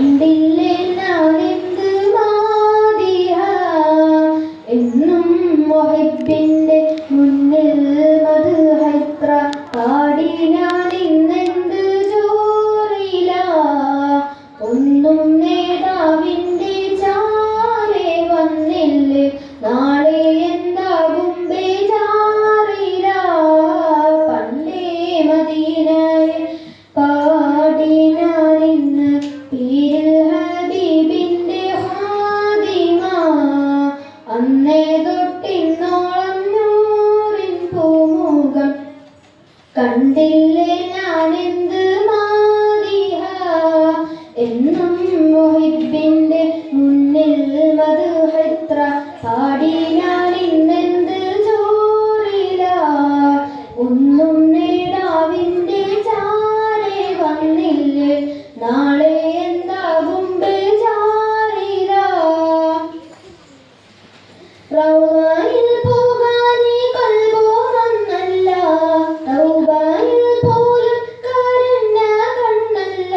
കണ്ടില്ലേ ഞാനെന്ത് മാതിഹ എന്നും മുഹിബ്ബിന്റെ മുന്നിൽ മദ്ഹത്ര പാടി ഞാൻ ഇന്നെന്ത് ജോറില ഒന്നും നേതാവിന്റെ ചാരെ വന്നില്ലേ നാളെ എന്താകും ബേജാറില പണ്ടേ മദീനയെ പാടി ഞാൻ ഇന്ന് പീരിൽ ഹബീബിന്റെ ഹാദിമ അന്നേ തൊട്ടിന്നോളം നൂറിൻ പൂമുഖം കണ്ടില്ലേ ഞാനെന്ത് മാതിഹ എന്നും മുഹിബ്ബിന്റെ മുന്നിൽ മദ്ഹത്ര പാടി ഞാൻ ഇന്നെന്ത് ജോറില ഒന്നും നേടാവിന്റെ ചാരെ വന്നില്ലേ നാളെ എന്താകും ബേജാറില റൗളയിൽ പോകാനീ കൽബോ നന്നല്ല തൗബയിൽ പോലും കരഞ്ഞ കണ്ണല്ല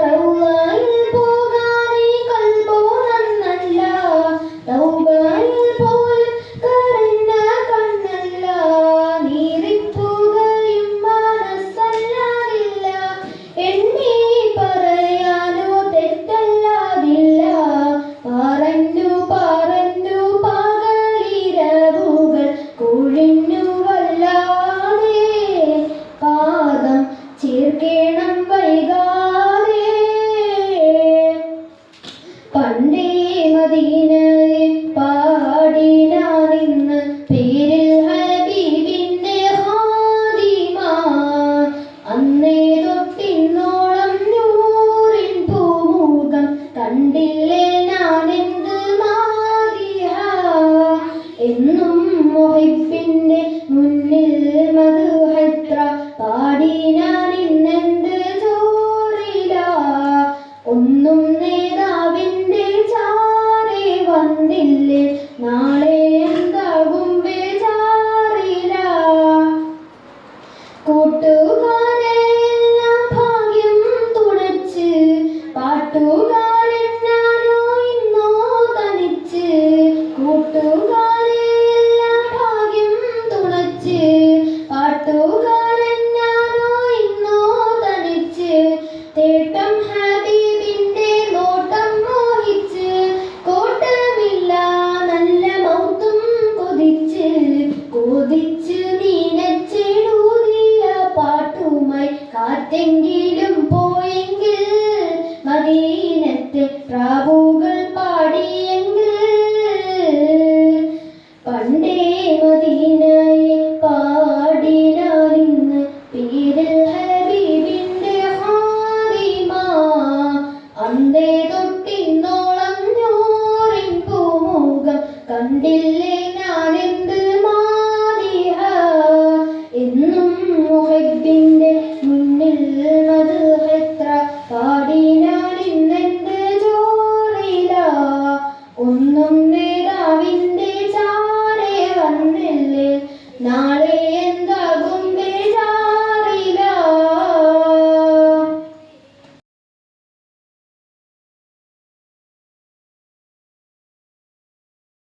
റൗളയിൽ പോകാനീ കൽബോ നന്നല്ല തൗബയിൽ പോലും കരഞ്ഞ കണ്ണല്ല നീറിപ്പുകയും മനസ്സല്ലാതില്ല എണ്ണി പറയാനോ തെറ്റല്ലാതില്ല പറഞ്ഞു പകലിരവുകൾ കുഴിഞ്ഞു വല്ലാതെ പാദം ചേർക്കണം വൈകാതെ പണ്ടേ മദീനയെ പാടി ഞാൻ ഇന്ന് പേരിൽ ഹബീബിന്റെ ഹാദിമ അന്നേ തൊട്ടിന്നോളം നൂറിൻ പൂമുഖം കണ്ടില്ലേ ഞാനെന്ത് മാതിഹ എന്നും മുഹിബ്ബിന്റെ മുന്നിൽ മദ്ഹത്ര പാടി ഞാൻ ഇന്നെന്ത് ജോറില ഒന്നും നേതാവിന്റെ ചാരെ വന്നില്ലേ നാളെ എന്താകും ബേജാറില കൂട്ടുകാരെ എല്ലാം ഭാഗ്യം തുണച്ച് പാട്ടുകാരൻ ഞാനോ ഇന്നോ തനിച്ച് കൂട്ടുകാരെ എല്ലാം ഭാഗ്യം തുണച്ച് പാട്ടുകാരൻ ഞാനോ ഇന്നോ തനിച്ച് തേട്ടം ഹബീബിന്റെ നോട്ടം മോഹിച്ച് കോട്ടമില്ല നല്ല മൗത്തും കൊതിച്ച് കൊതിച്ച് നീനച്ചെഴുതിയ പാട്ടുമായി കാറ്റെങ്കിലും പോയെങ്കിൽ മദീനത്തെ പ്രാവോ